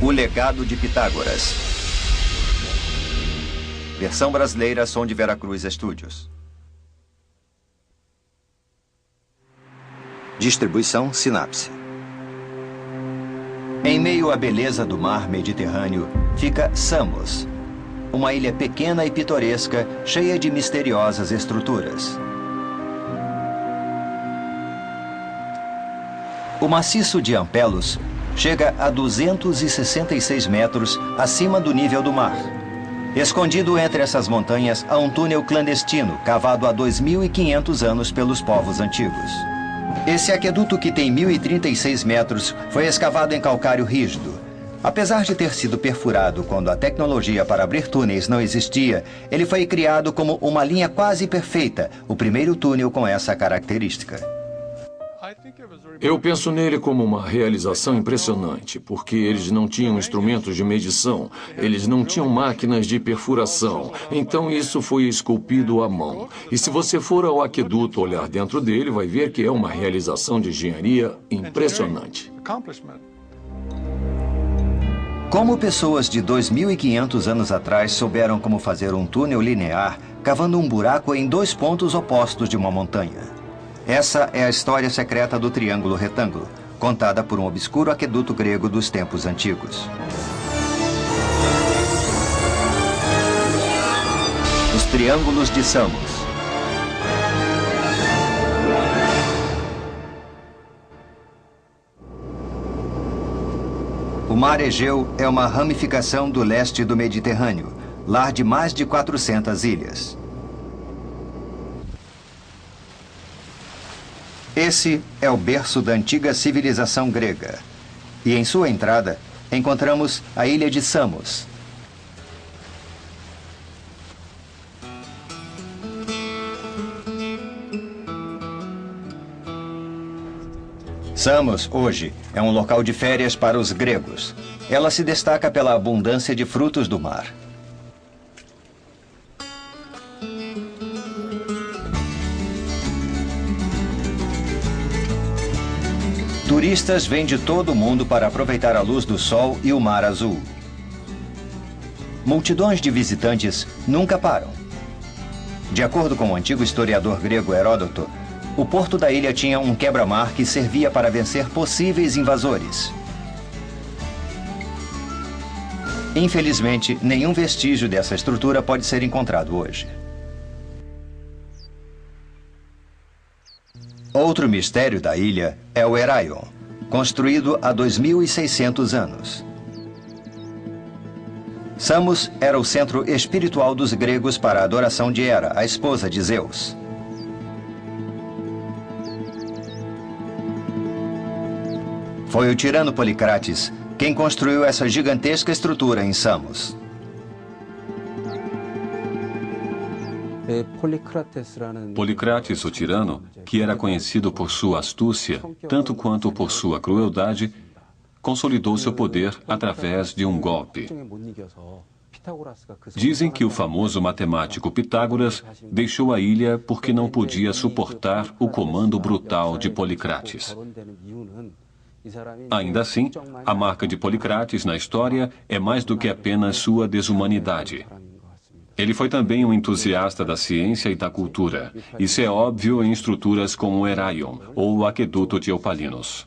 O Legado de Pitágoras. Versão brasileira, Som de Veracruz Studios. Distribuição Sinapse. Em meio à beleza do mar Mediterrâneo, fica Samos, uma ilha pequena e pitoresca, cheia de misteriosas estruturas. O maciço de Ampelos chega a 266 metros acima do nível do mar. Escondido entre essas montanhas há um túnel clandestino cavado há 2.500 anos pelos povos antigos. Esse aqueduto, que tem 1.036 metros, foi escavado em calcário rígido. Apesar de ter sido perfurado quando a tecnologia para abrir túneis não existia, ele foi criado como uma linha quase perfeita, o primeiro túnel com essa característica. Eu penso nele como uma realização impressionante, porque eles não tinham instrumentos de medição, eles não tinham máquinas de perfuração, então isso foi esculpido à mão. E se você for ao aqueduto olhar dentro dele, vai ver que é uma realização de engenharia impressionante. Como pessoas de 2.500 anos atrás souberam como fazer um túnel linear, cavando um buraco em dois pontos opostos de uma montanha? Essa é a história secreta do Triângulo Retângulo, contada por um obscuro aqueduto grego dos tempos antigos. Os Triângulos de Samos. O Mar Egeu é uma ramificação do leste do Mediterrâneo, lar de mais de 400 ilhas. Esse é o berço da antiga civilização grega. E em sua entrada, encontramos a ilha de Samos. Samos, hoje, é um local de férias para os gregos. Ela se destaca pela abundância de frutos do mar. Turistas vêm de todo o mundo para aproveitar a luz do sol e o mar azul. Multidões de visitantes nunca param. De acordo com o antigo historiador grego Heródoto, o porto da ilha tinha um quebra-mar que servia para vencer possíveis invasores. Infelizmente, nenhum vestígio dessa estrutura pode ser encontrado hoje. Outro mistério da ilha é o Heraion, construído há 2.600 anos. Samos era o centro espiritual dos gregos para a adoração de Hera, a esposa de Zeus. Foi o tirano Policrates quem construiu essa gigantesca estrutura em Samos. Policrates, o tirano, que era conhecido por sua astúcia, tanto quanto por sua crueldade, consolidou seu poder através de um golpe. Dizem que o famoso matemático Pitágoras deixou a ilha porque não podia suportar o comando brutal de Policrates. Ainda assim, a marca de Policrates na história é mais do que apenas sua desumanidade. Ele foi também um entusiasta da ciência e da cultura. Isso é óbvio em estruturas como o Heraion, ou o Aqueduto de Eupalinos.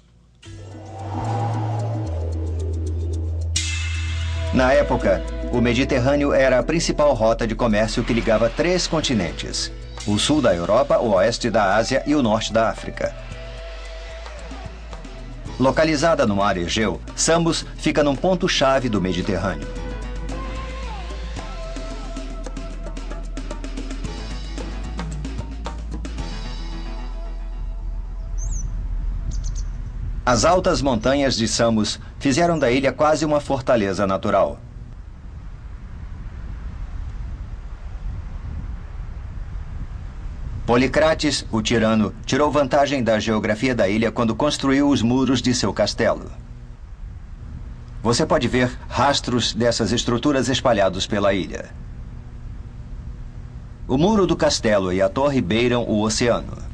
Na época, o Mediterrâneo era a principal rota de comércio que ligava três continentes: o sul da Europa, o oeste da Ásia e o norte da África. Localizada no Mar Egeu, Samos fica num ponto-chave do Mediterrâneo. As altas montanhas de Samos fizeram da ilha quase uma fortaleza natural. Policrates, o tirano, tirou vantagem da geografia da ilha quando construiu os muros de seu castelo. Você pode ver rastros dessas estruturas espalhados pela ilha. O muro do castelo e a torre beiram o oceano.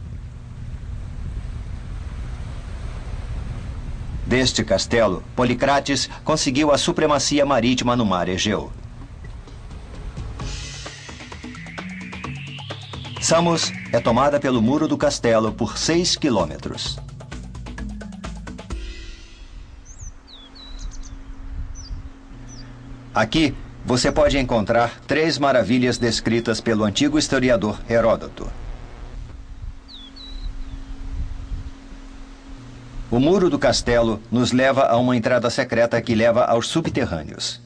Deste castelo, Policrates conseguiu a supremacia marítima no mar Egeu. Samos é tomada pelo muro do castelo por 6 quilômetros. Aqui, você pode encontrar 3 maravilhas descritas pelo antigo historiador Heródoto. O muro do castelo nos leva a uma entrada secreta que leva aos subterrâneos.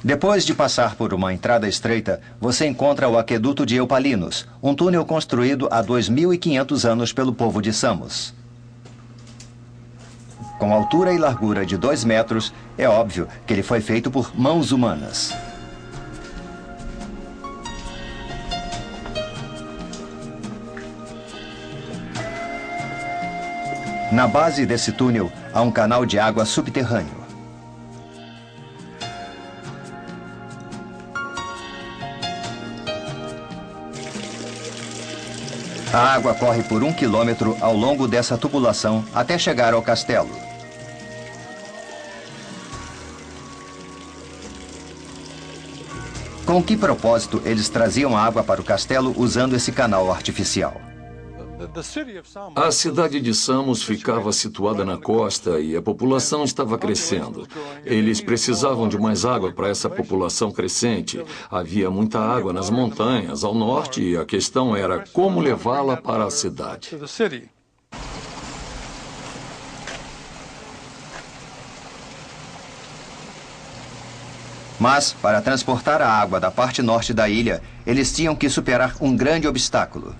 Depois de passar por uma entrada estreita, você encontra o aqueduto de Eupalinos, um túnel construído há 2.500 anos pelo povo de Samos. Com altura e largura de 2 metros, é óbvio que ele foi feito por mãos humanas. Na base desse túnel, há um canal de água subterrâneo. A água corre por 1 quilômetro ao longo dessa tubulação até chegar ao castelo. Com que propósito eles traziam água para o castelo usando esse canal artificial? A cidade de Samos ficava situada na costa e a população estava crescendo. Eles precisavam de mais água para essa população crescente. Havia muita água nas montanhas ao norte e a questão era como levá-la para a cidade. Mas, para transportar a água da parte norte da ilha, eles tinham que superar um grande obstáculo.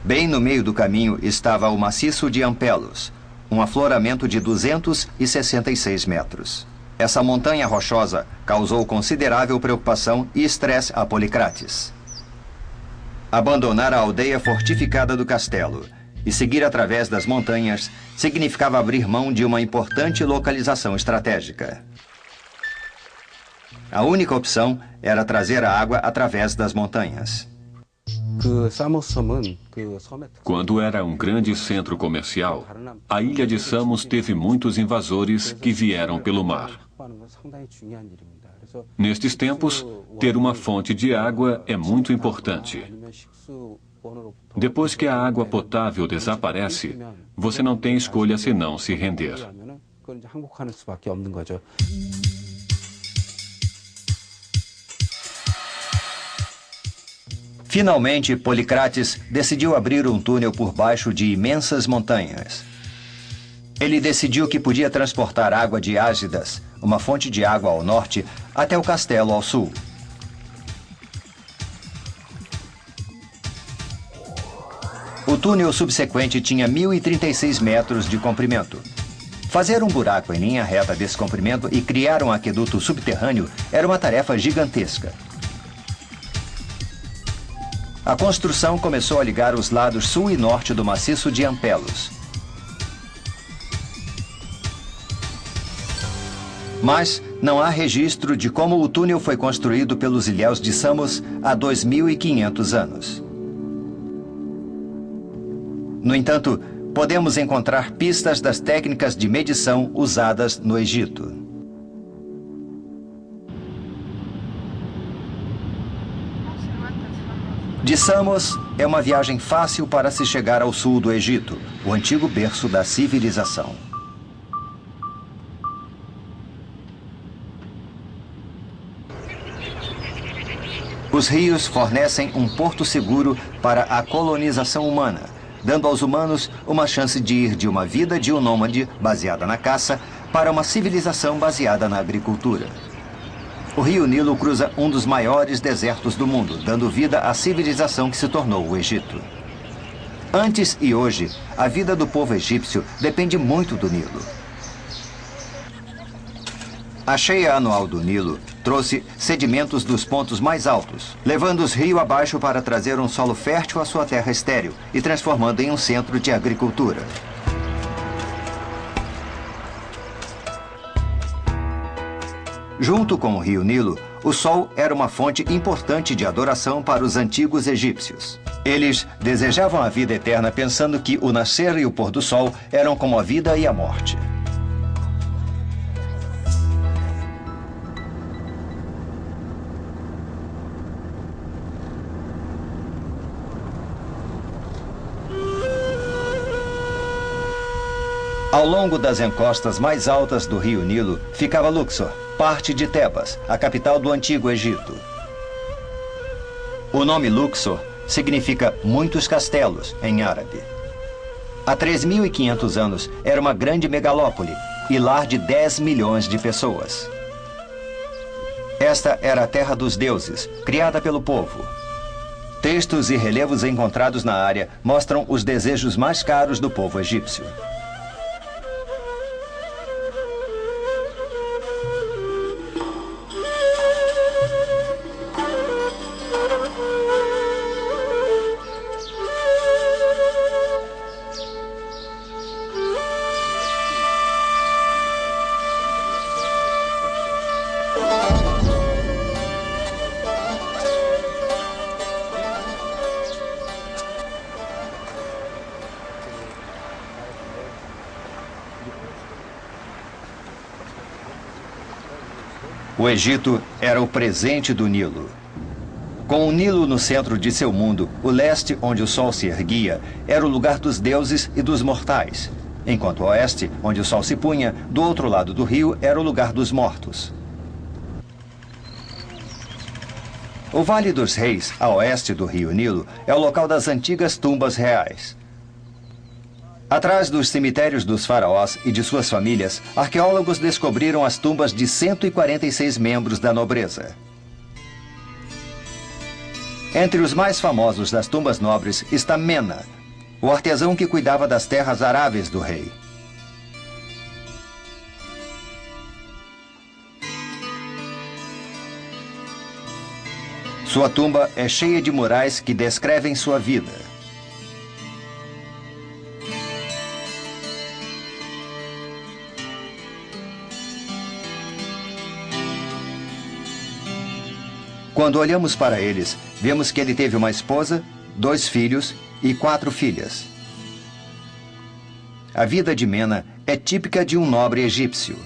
Bem no meio do caminho estava o maciço de Ampelos, um afloramento de 266 metros. Essa montanha rochosa causou considerável preocupação e estresse a Policrates. Abandonar a aldeia fortificada do castelo e seguir através das montanhas significava abrir mão de uma importante localização estratégica. A única opção era trazer a água através das montanhas. Quando era um grande centro comercial, a ilha de Samos teve muitos invasores que vieram pelo mar. Nestes tempos, ter uma fonte de água é muito importante. Depois que a água potável desaparece, você não tem escolha senão se render. Finalmente, Policrates decidiu abrir um túnel por baixo de imensas montanhas. Ele decidiu que podia transportar água de Ágidas, uma fonte de água ao norte, até o castelo ao sul. O túnel subsequente tinha 1.036 metros de comprimento. Fazer um buraco em linha reta desse comprimento e criar um aqueduto subterrâneo era uma tarefa gigantesca. A construção começou a ligar os lados sul e norte do maciço de Ampelos. Mas não há registro de como o túnel foi construído pelos ilhéus de Samos há 2.500 anos. No entanto, podemos encontrar pistas das técnicas de medição usadas no Egito. De Samos é uma viagem fácil para se chegar ao sul do Egito, o antigo berço da civilização. Os rios fornecem um porto seguro para a colonização humana, dando aos humanos uma chance de ir de uma vida de um nômade baseada na caça para uma civilização baseada na agricultura. O rio Nilo cruza um dos maiores desertos do mundo, dando vida à civilização que se tornou o Egito. Antes e hoje, a vida do povo egípcio depende muito do Nilo. A cheia anual do Nilo trouxe sedimentos dos pontos mais altos, levando-os rio abaixo para trazer um solo fértil à sua terra estéril e transformando em um centro de agricultura. Junto com o rio Nilo, o sol era uma fonte importante de adoração para os antigos egípcios. Eles desejavam a vida eterna pensando que o nascer e o pôr do sol eram como a vida e a morte. Ao longo das encostas mais altas do rio Nilo ficava Luxor, parte de Tebas, a capital do Antigo Egito. O nome Luxor significa muitos castelos em árabe. Há 3.500 anos era uma grande megalópole e lar de 10 milhões de pessoas. Esta era a terra dos deuses, criada pelo povo. Textos e relevos encontrados na área mostram os desejos mais caros do povo egípcio. O Egito era o presente do Nilo. Com o Nilo no centro de seu mundo, o leste, onde o sol se erguia, era o lugar dos deuses e dos mortais, enquanto o oeste, onde o sol se punha, do outro lado do rio, era o lugar dos mortos. O Vale dos Reis, a oeste do rio Nilo, é o local das antigas tumbas reais. Atrás dos cemitérios dos faraós e de suas famílias, arqueólogos descobriram as tumbas de 146 membros da nobreza. Entre os mais famosos das tumbas nobres está Mena, o artesão que cuidava das terras aráveis do rei. Sua tumba é cheia de murais que descrevem sua vida. Quando olhamos para eles, vemos que ele teve uma esposa, 2 filhos e 4 filhas. A vida de Mena é típica de um nobre egípcio.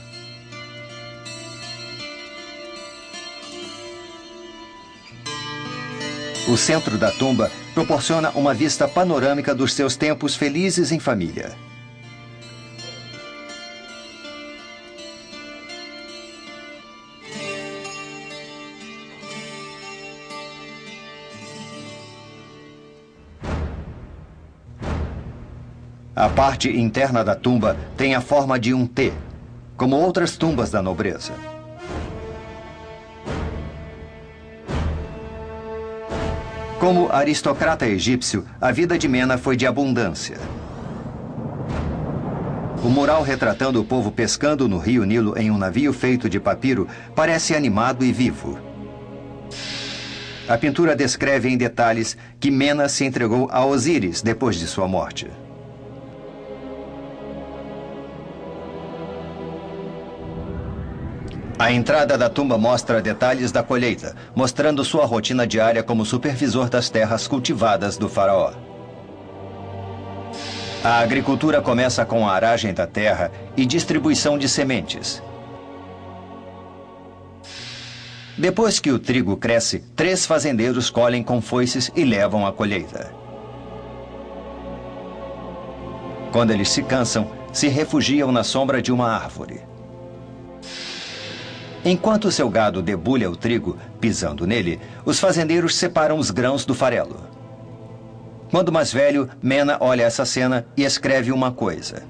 O centro da tumba proporciona uma vista panorâmica dos seus tempos felizes em família. A parte interna da tumba tem a forma de um T, como outras tumbas da nobreza. Como aristocrata egípcio, a vida de Mena foi de abundância. O mural retratando o povo pescando no rio Nilo em um navio feito de papiro parece animado e vivo. A pintura descreve em detalhes que Mena se entregou a Osíris depois de sua morte. A entrada da tumba mostra detalhes da colheita, mostrando sua rotina diária como supervisor das terras cultivadas do faraó. A agricultura começa com a aragem da terra e distribuição de sementes. Depois que o trigo cresce, 3 fazendeiros colhem com foices e levam a colheita. Quando eles se cansam, se refugiam na sombra de uma árvore. Enquanto seu gado debulha o trigo, pisando nele, os fazendeiros separam os grãos do farelo. Quando mais velho, Mena olha essa cena e escreve uma coisa.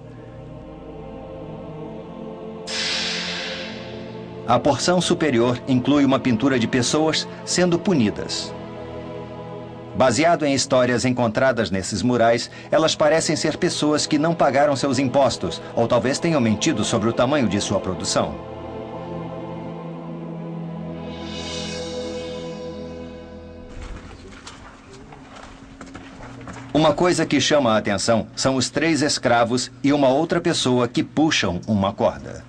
A porção superior inclui uma pintura de pessoas sendo punidas. Baseado em histórias encontradas nesses murais, elas parecem ser pessoas que não pagaram seus impostos, ou talvez tenham mentido sobre o tamanho de sua produção. Uma coisa que chama a atenção são os 3 escravos e uma outra pessoa que puxam uma corda.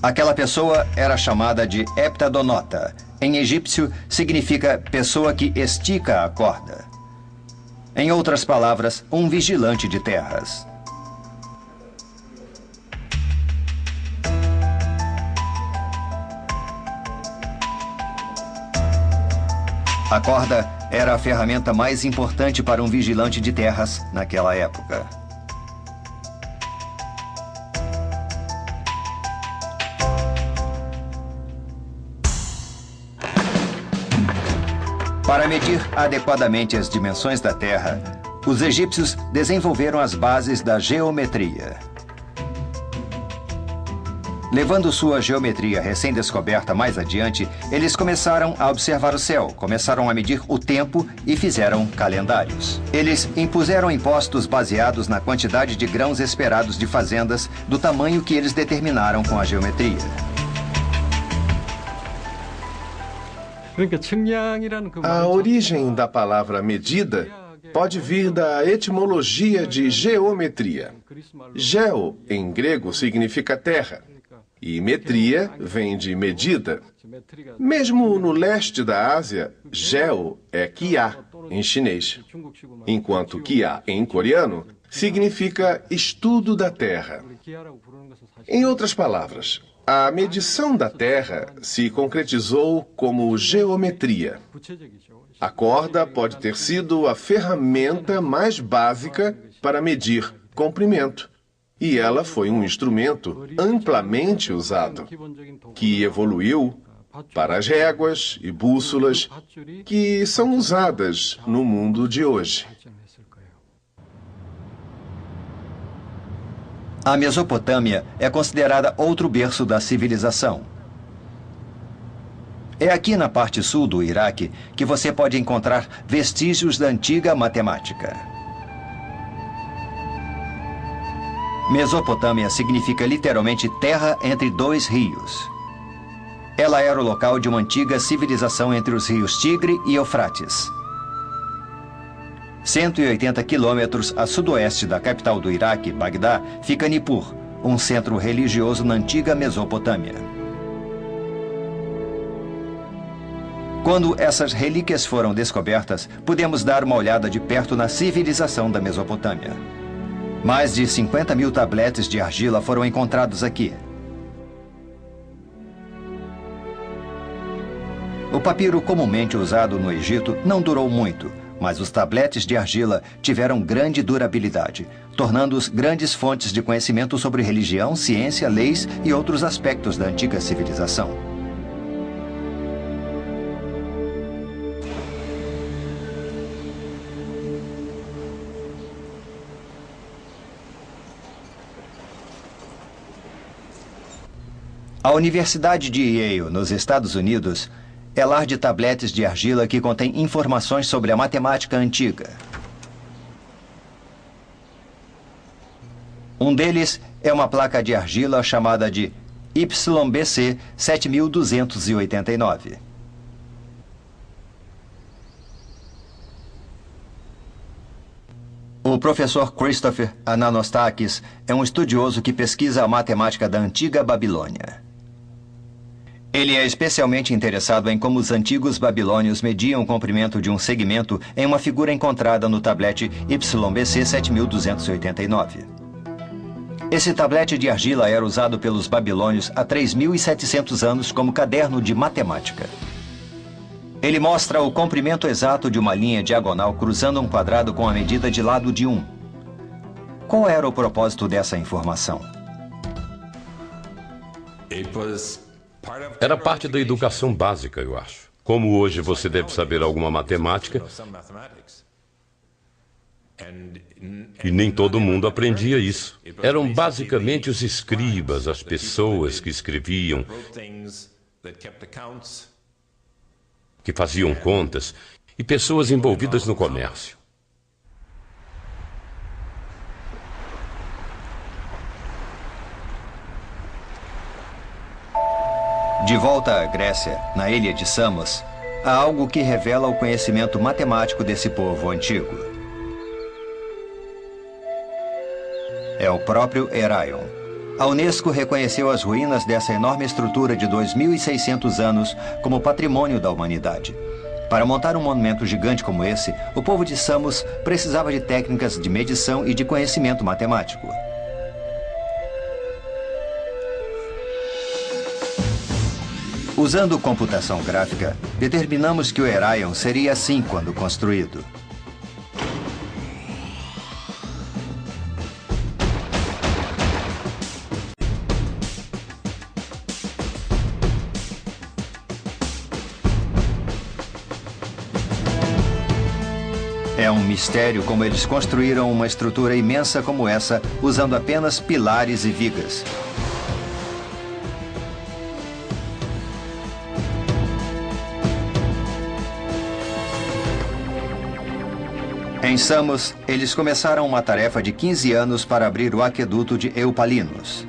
Aquela pessoa era chamada de heptadonota. Em egípcio, significa pessoa que estica a corda. Em outras palavras, um vigilante de terras. A corda era a ferramenta mais importante para um vigilante de terras naquela época. Para medir adequadamente as dimensões da Terra, os egípcios desenvolveram as bases da geometria. Levando sua geometria recém-descoberta mais adiante, eles começaram a observar o céu, começaram a medir o tempo e fizeram calendários. Eles impuseram impostos baseados na quantidade de grãos esperados de fazendas, do tamanho que eles determinaram com a geometria. A origem da palavra medida pode vir da etimologia de geometria. Geo, em grego, significa terra, e metria vem de medida. Mesmo no leste da Ásia, geo é kiá, em chinês, enquanto kiá, em coreano, significa estudo da terra. Em outras palavras, a medição da Terra se concretizou como geometria. A corda pode ter sido a ferramenta mais básica para medir comprimento, e ela foi um instrumento amplamente usado, que evoluiu para as réguas e bússolas que são usadas no mundo de hoje. A Mesopotâmia é considerada outro berço da civilização. É aqui na parte sul do Iraque que você pode encontrar vestígios da antiga matemática. Mesopotâmia significa literalmente terra entre dois rios. Ela era o local de uma antiga civilização entre os rios Tigre e Eufrates. 180 quilômetros a sudoeste da capital do Iraque, Bagdá, fica Nippur, um centro religioso na antiga Mesopotâmia. Quando essas relíquias foram descobertas, pudemos dar uma olhada de perto na civilização da Mesopotâmia. Mais de 50 mil tabletes de argila foram encontrados aqui. O papiro comumente usado no Egito não durou muito, mas os tabletes de argila tiveram grande durabilidade, tornando-os grandes fontes de conhecimento sobre religião, ciência, leis e outros aspectos da antiga civilização. A Universidade de Yale, nos Estados Unidos, é lar de tabletes de argila que contém informações sobre a matemática antiga. Um deles é uma placa de argila chamada de YBC 7289. O professor Christopher Ananostakis é um estudioso que pesquisa a matemática da antiga Babilônia. Ele é especialmente interessado em como os antigos babilônios mediam o comprimento de um segmento em uma figura encontrada no tablete YBC 7289. Esse tablete de argila era usado pelos babilônios há 3.700 anos como caderno de matemática. Ele mostra o comprimento exato de uma linha diagonal cruzando um quadrado com a medida de lado de 1. Qual era o propósito dessa informação? Era parte da educação básica, eu acho. Como hoje você deve saber alguma matemática, e nem todo mundo aprendia isso. Eram basicamente os escribas, as pessoas que escreviam, que faziam contas, e pessoas envolvidas no comércio. De volta à Grécia, na ilha de Samos, há algo que revela o conhecimento matemático desse povo antigo. É o próprio Heraion. A Unesco reconheceu as ruínas dessa enorme estrutura de 2.600 anos como patrimônio da humanidade. Para montar um monumento gigante como esse, o povo de Samos precisava de técnicas de medição e de conhecimento matemático. Usando computação gráfica, determinamos que o Heraion seria assim quando construído. É um mistério como eles construíram uma estrutura imensa como essa, usando apenas pilares e vigas. Em Samos, eles começaram uma tarefa de 15 anos para abrir o aqueduto de Eupalinos.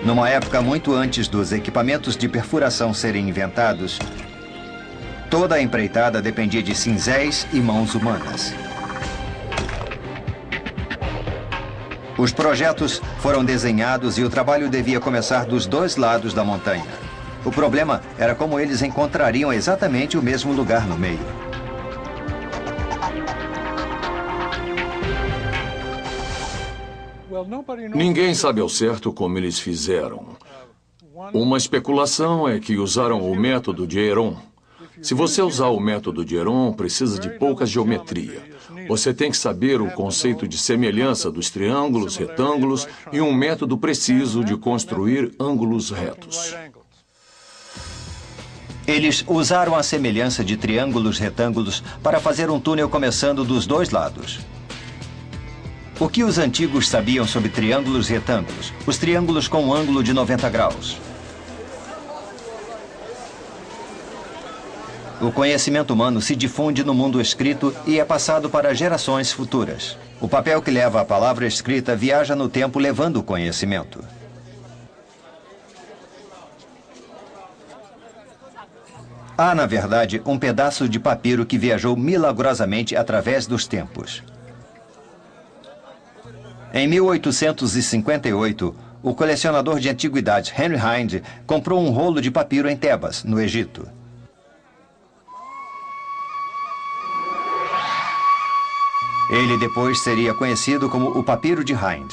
Numa época muito antes dos equipamentos de perfuração serem inventados, toda a empreitada dependia de cinzéis e mãos humanas. Os projetos foram desenhados e o trabalho devia começar dos dois lados da montanha. O problema era como eles encontrariam exatamente o mesmo lugar no meio. Ninguém sabe ao certo como eles fizeram. Uma especulação é que usaram o método de Heron. Se você usar o método de Heron, precisa de pouca geometria. Você tem que saber o conceito de semelhança dos triângulos, retângulos e um método preciso de construir ângulos retos. Eles usaram a semelhança de triângulos retângulos para fazer um túnel começando dos dois lados. O que os antigos sabiam sobre triângulos retângulos? Os triângulos com um ângulo de 90 graus. O conhecimento humano se difunde no mundo escrito e é passado para gerações futuras. O papel que leva a palavra escrita viaja no tempo levando o conhecimento. Há, na verdade, um pedaço de papiro que viajou milagrosamente através dos tempos. Em 1858, o colecionador de antiguidades Henry Hind comprou um rolo de papiro em Tebas, no Egito. Ele depois seria conhecido como o Papiro de Hind.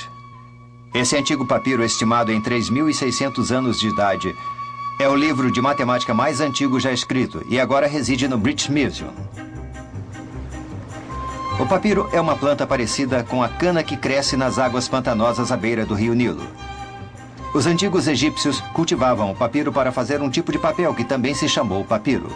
Esse antigo papiro, estimado em 3.600 anos de idade, é o livro de matemática mais antigo já escrito e agora reside no British Museum. O papiro é uma planta parecida com a cana que cresce nas águas pantanosas à beira do rio Nilo. Os antigos egípcios cultivavam o papiro para fazer um tipo de papel que também se chamou papiro.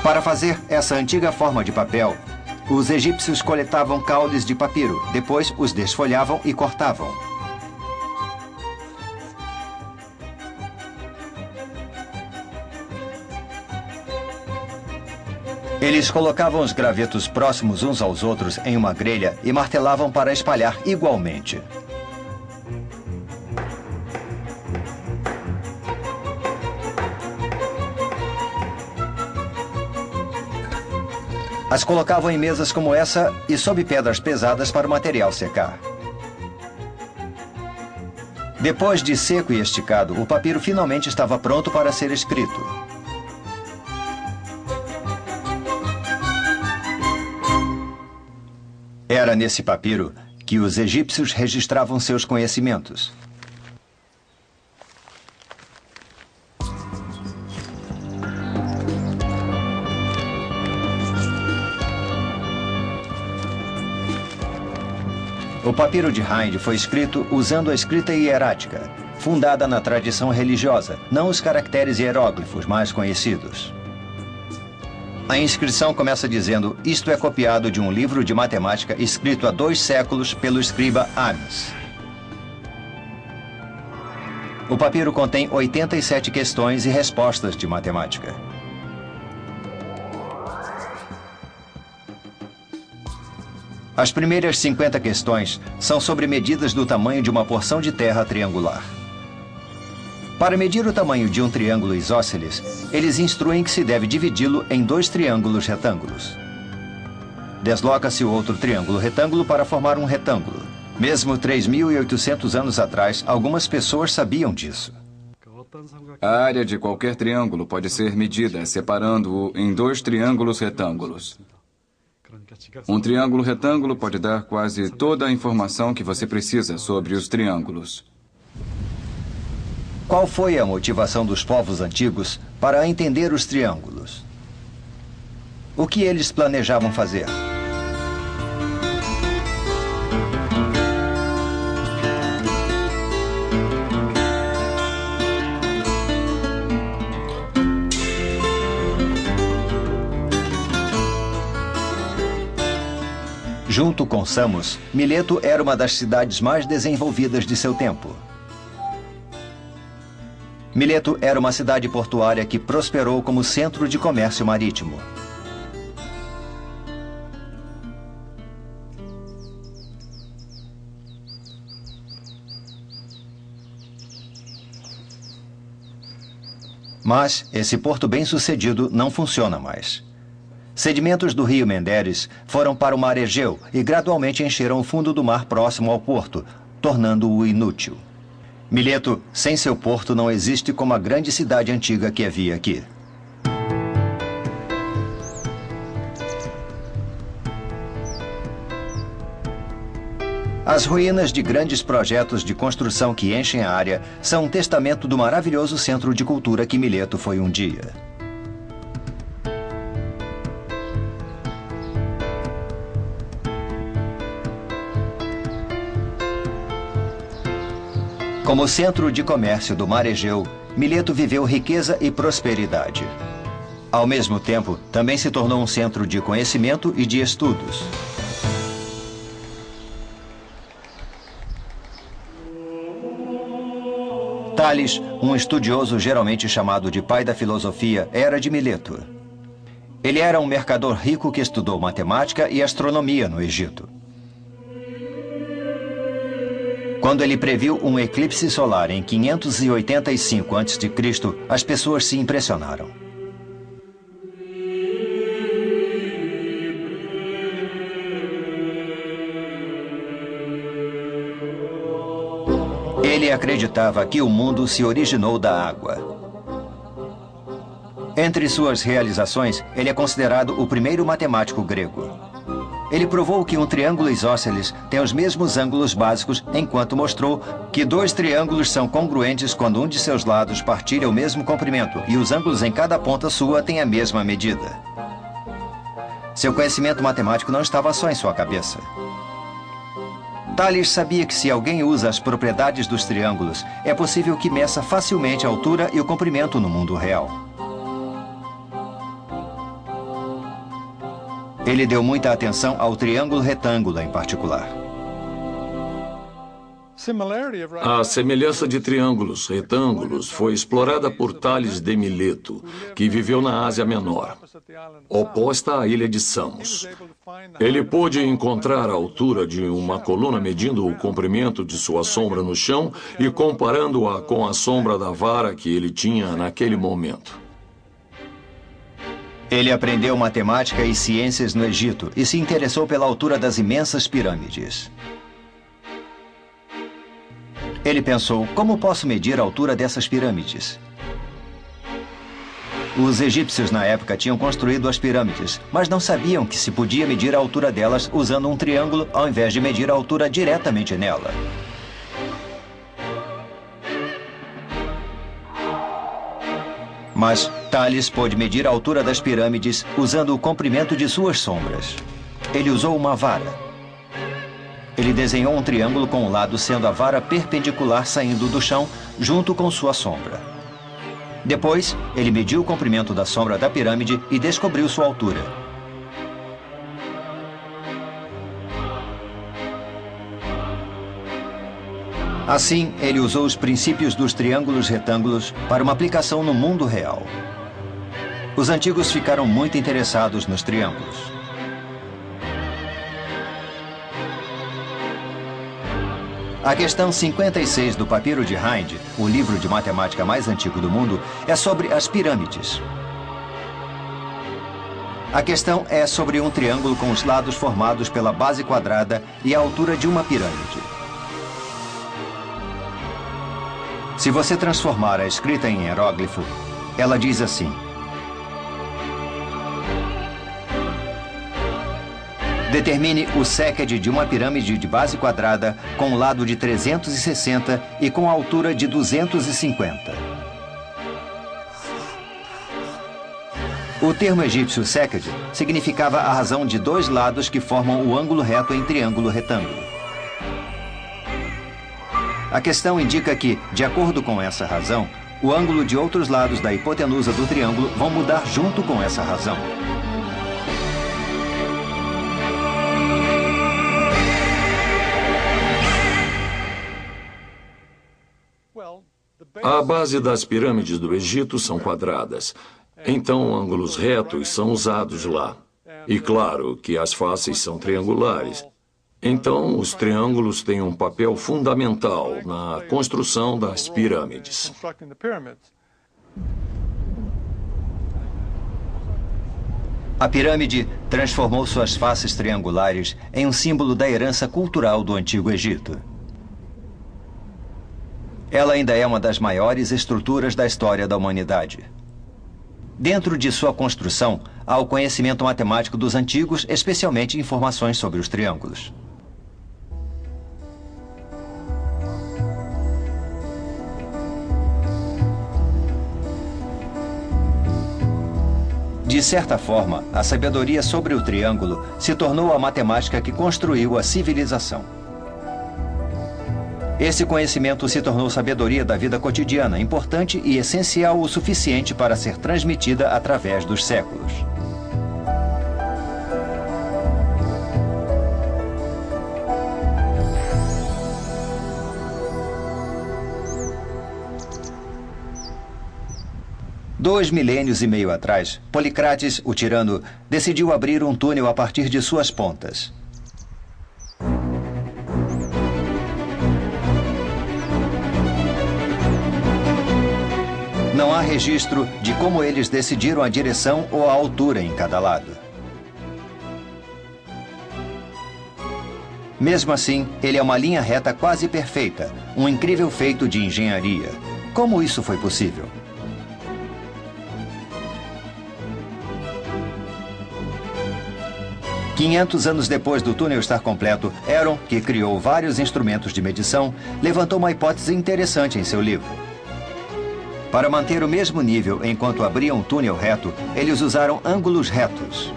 Para fazer essa antiga forma de papel, os egípcios coletavam caules de papiro, depois os desfolhavam e cortavam. Eles colocavam os gravetos próximos uns aos outros em uma grelha e martelavam para espalhar igualmente. As colocavam em mesas como essa e sob pedras pesadas para o material secar. Depois de seco e esticado, o papiro finalmente estava pronto para ser escrito. Era nesse papiro que os egípcios registravam seus conhecimentos. O papiro de Hind foi escrito usando a escrita hierática, fundada na tradição religiosa, não os caracteres hieróglifos mais conhecidos. A inscrição começa dizendo: isto é copiado de um livro de matemática escrito há 2 séculos pelo escriba Ames. O papiro contém 87 questões e respostas de matemática. As primeiras 50 questões são sobre medidas do tamanho de uma porção de terra triangular. Para medir o tamanho de um triângulo isósceles, eles instruem que se deve dividi-lo em 2 triângulos retângulos. Desloca-se o outro triângulo retângulo para formar um retângulo. Mesmo 3.800 anos atrás, algumas pessoas sabiam disso. A área de qualquer triângulo pode ser medida separando-o em 2 triângulos retângulos. Um triângulo retângulo pode dar quase toda a informação que você precisa sobre os triângulos. Qual foi a motivação dos povos antigos para entender os triângulos? O que eles planejavam fazer? Junto com Samos, Mileto era uma das cidades mais desenvolvidas de seu tempo. Mileto era uma cidade portuária que prosperou como centro de comércio marítimo. Mas esse porto bem-sucedido não funciona mais. Sedimentos do rio Menderes foram para o mar Egeu e gradualmente encheram o fundo do mar próximo ao porto, tornando-o inútil. Mileto, sem seu porto, não existe como a grande cidade antiga que havia aqui. As ruínas de grandes projetos de construção que enchem a área são um testamento do maravilhoso centro de cultura que Mileto foi um dia. Como centro de comércio do mar Egeu, Mileto viveu riqueza e prosperidade. Ao mesmo tempo, também se tornou um centro de conhecimento e de estudos. Tales, um estudioso geralmente chamado de pai da filosofia, era de Mileto. Ele era um mercador rico que estudou matemática e astronomia no Egito. Quando ele previu um eclipse solar em 585 a.C., as pessoas se impressionaram. Ele acreditava que o mundo se originou da água. Entre suas realizações, ele é considerado o primeiro matemático grego. Ele provou que um triângulo isósceles tem os mesmos ângulos básicos, enquanto mostrou que 2 triângulos são congruentes quando um de seus lados partilha o mesmo comprimento e os ângulos em cada ponta sua têm a mesma medida. Seu conhecimento matemático não estava só em sua cabeça. Tales sabia que se alguém usa as propriedades dos triângulos, é possível que meça facilmente a altura e o comprimento no mundo real. Ele deu muita atenção ao triângulo retângulo em particular. A semelhança de triângulos retângulos foi explorada por Tales de Mileto, que viveu na Ásia Menor, oposta à ilha de Samos. Ele pôde encontrar a altura de uma coluna medindo o comprimento de sua sombra no chão e comparando-a com a sombra da vara que ele tinha naquele momento. Ele aprendeu matemática e ciências no Egito e se interessou pela altura das imensas pirâmides. Ele pensou, como posso medir a altura dessas pirâmides? Os egípcios na época tinham construído as pirâmides, mas não sabiam que se podia medir a altura delas usando um triângulo ao invés de medir a altura diretamente nela. Mas Tales pôde medir a altura das pirâmides usando o comprimento de suas sombras. Ele usou uma vara. Ele desenhou um triângulo com o lado sendo a vara perpendicular saindo do chão junto com sua sombra. Depois, ele mediu o comprimento da sombra da pirâmide e descobriu sua altura. Assim, ele usou os princípios dos triângulos retângulos para uma aplicação no mundo real. Os antigos ficaram muito interessados nos triângulos. A questão 56 do Papiro de Hind, o livro de matemática mais antigo do mundo, é sobre as pirâmides. A questão é sobre um triângulo com os lados formados pela base quadrada e a altura de uma pirâmide. Se você transformar a escrita em hieróglifo, ela diz assim: determine o séquede de uma pirâmide de base quadrada com o lado de 360 e com a altura de 250. O termo egípcio séquede significava a razão de dois lados que formam o ângulo reto em triângulo retângulo. A questão indica que, de acordo com essa razão, o ângulo de outros lados da hipotenusa do triângulo vão mudar junto com essa razão. A base das pirâmides do Egito são quadradas. Então, ângulos retos são usados lá. E claro que as faces são triangulares. Então, os triângulos têm um papel fundamental na construção das pirâmides. A pirâmide transformou suas faces triangulares em um símbolo da herança cultural do Antigo Egito. Ela ainda é uma das maiores estruturas da história da humanidade. Dentro de sua construção, há o conhecimento matemático dos antigos, especialmente informações sobre os triângulos. De certa forma, a sabedoria sobre o triângulo se tornou a matemática que construiu a civilização. Esse conhecimento se tornou sabedoria da vida cotidiana, importante e essencial o suficiente para ser transmitida através dos séculos. Dois milênios e meio atrás, Policrates, o tirano, decidiu abrir um túnel a partir de suas pontas. Não há registro de como eles decidiram a direção ou a altura em cada lado. Mesmo assim, ele é uma linha reta quase perfeita, um incrível feito de engenharia. Como isso foi possível? $500 anos depois do túnel estar completo, Heron, que criou vários instrumentos de medição, levantou uma hipótese interessante em seu livro. Para manter o mesmo nível enquanto abriam um túnel reto, eles usaram ângulos retos.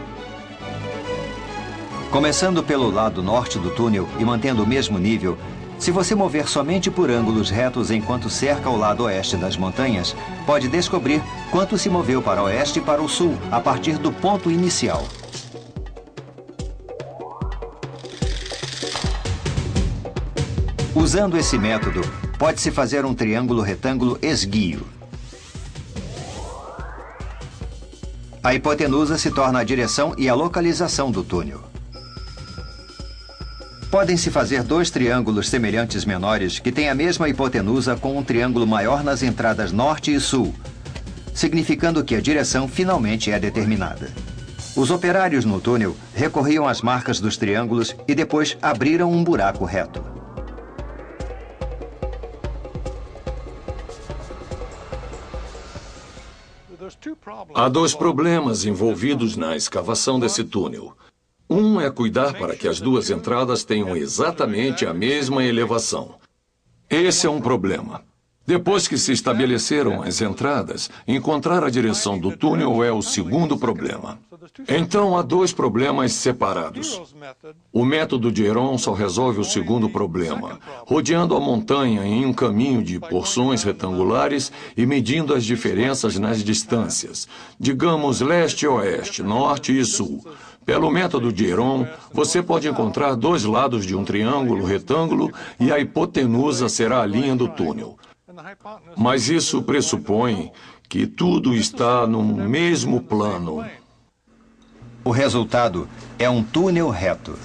Começando pelo lado norte do túnel e mantendo o mesmo nível, se você mover somente por ângulos retos enquanto cerca o lado oeste das montanhas, pode descobrir quanto se moveu para o oeste e para o sul, a partir do ponto inicial. Usando esse método, pode-se fazer um triângulo retângulo esguio. A hipotenusa se torna a direção e a localização do túnel. Podem-se fazer dois triângulos semelhantes menores que têm a mesma hipotenusa com um triângulo maior nas entradas norte e sul, significando que a direção finalmente é determinada. Os operários no túnel recorriam às marcas dos triângulos e depois abriram um buraco reto. Há dois problemas envolvidos na escavação desse túnel. Um é cuidar para que as duas entradas tenham exatamente a mesma elevação. Esse é um problema. Depois que se estabeleceram as entradas, encontrar a direção do túnel é o segundo problema. Então, há dois problemas separados. O método de Heron só resolve o segundo problema, rodeando a montanha em um caminho de porções retangulares e medindo as diferenças nas distâncias, digamos leste e oeste, norte e sul. Pelo método de Heron, você pode encontrar dois lados de um triângulo retângulo e a hipotenusa será a linha do túnel. Mas isso pressupõe que tudo está no mesmo plano. O resultado é um túnel reto.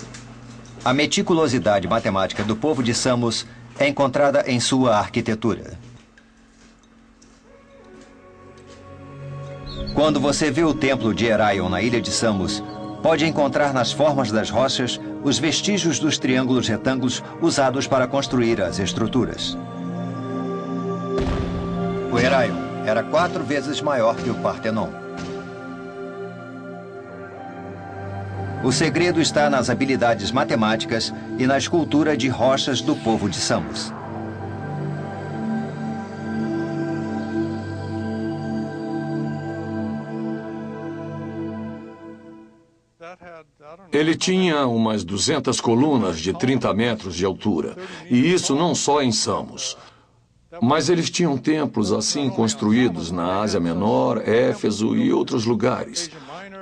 A meticulosidade matemática do povo de Samos é encontrada em sua arquitetura. Quando você vê o templo de Heraion na ilha de Samos, pode encontrar nas formas das rochas os vestígios dos triângulos retângulos usados para construir as estruturas. O Heraion era 4 vezes maior que o Partenon. O segredo está nas habilidades matemáticas e na escultura de rochas do povo de Samos. Ele tinha umas 200 colunas de 30 metros de altura, e isso não só em Samos. Mas eles tinham templos assim construídos na Ásia Menor, Éfeso e outros lugares.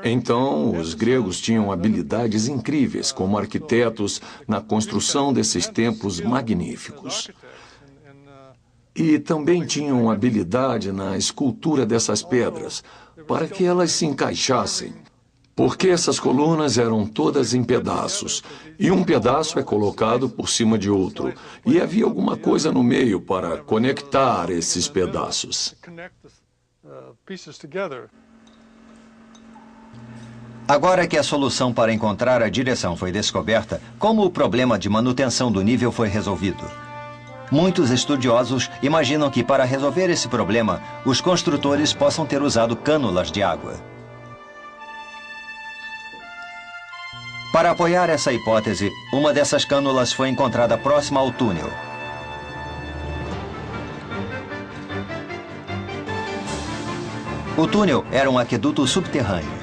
Então, os gregos tinham habilidades incríveis como arquitetos na construção desses templos magníficos. E também tinham habilidade na escultura dessas pedras, para que elas se encaixassem. Porque essas colunas eram todas em pedaços, e um pedaço é colocado por cima de outro, e havia alguma coisa no meio para conectar esses pedaços. Agora que a solução para encontrar a direção foi descoberta, como o problema de manutenção do nível foi resolvido? Muitos estudiosos imaginam que, para resolver esse problema, os construtores possam ter usado cânulas de água. Para apoiar essa hipótese, uma dessas cânulas foi encontrada próxima ao túnel. O túnel era um aqueduto subterrâneo.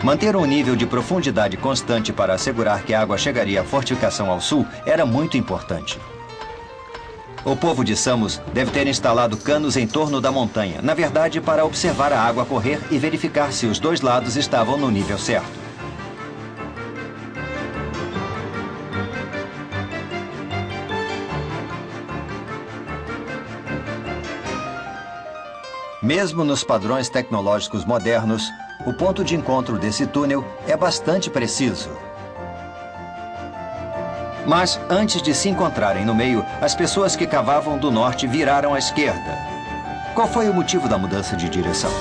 Manter um nível de profundidade constante para assegurar que a água chegaria à fortificação ao sul era muito importante. O povo de Samos deve ter instalado canos em torno da montanha, na verdade, para observar a água correr e verificar se os dois lados estavam no nível certo. Mesmo nos padrões tecnológicos modernos, o ponto de encontro desse túnel é bastante preciso. Mas, antes de se encontrarem no meio, as pessoas que cavavam do norte viraram à esquerda. Qual foi o motivo da mudança de direção?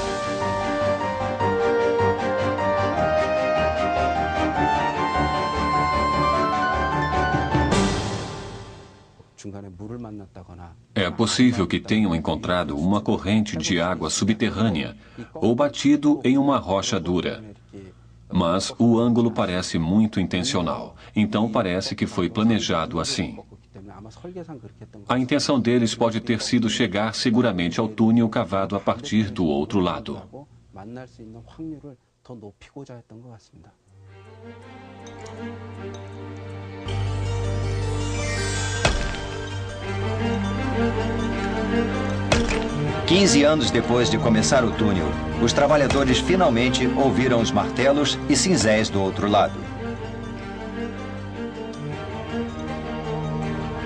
É possível que tenham encontrado uma corrente de água subterrânea ou batido em uma rocha dura. Mas o ângulo parece muito intencional, então parece que foi planejado assim. A intenção deles pode ter sido chegar seguramente ao túnel cavado a partir do outro lado. "15 anos depois de começar o túnel, os trabalhadores finalmente ouviram os martelos e cinzéis do outro lado.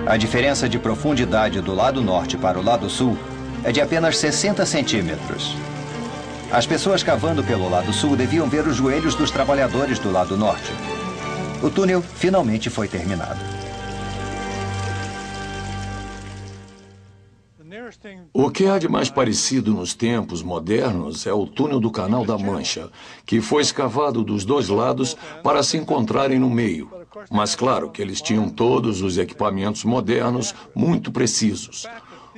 A diferença de profundidade do lado norte para o lado sul é de apenas 60 centímetros. As pessoas cavando pelo lado sul deviam ver os joelhos dos trabalhadores do lado norte. O túnel finalmente foi terminado. O que há de mais parecido nos tempos modernos é o túnel do Canal da Mancha, que foi escavado dos dois lados para se encontrarem no meio. Mas claro que eles tinham todos os equipamentos modernos muito precisos.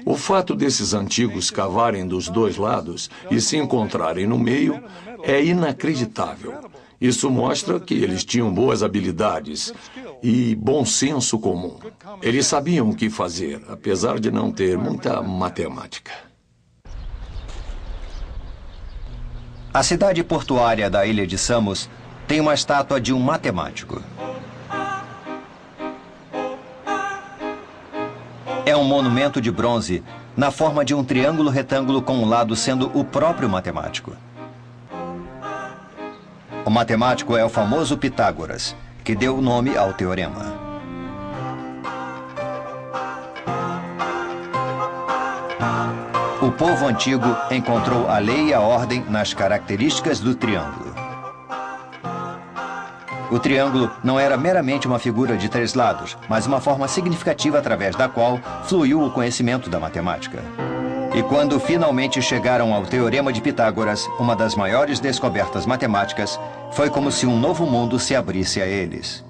O fato desses antigos cavarem dos dois lados e se encontrarem no meio é inacreditável. Isso mostra que eles tinham boas habilidades e bom senso comum. Eles sabiam o que fazer, apesar de não ter muita matemática. A cidade portuária da ilha de Samos tem uma estátua de um matemático. É um monumento de bronze na forma de um triângulo retângulo com um lado sendo o próprio matemático. O matemático é o famoso Pitágoras, que deu o nome ao teorema. O povo antigo encontrou a lei e a ordem nas características do triângulo. O triângulo não era meramente uma figura de 3 lados, mas uma forma significativa através da qual fluiu o conhecimento da matemática. E quando finalmente chegaram ao Teorema de Pitágoras, uma das maiores descobertas matemáticas, foi como se um novo mundo se abrisse a eles.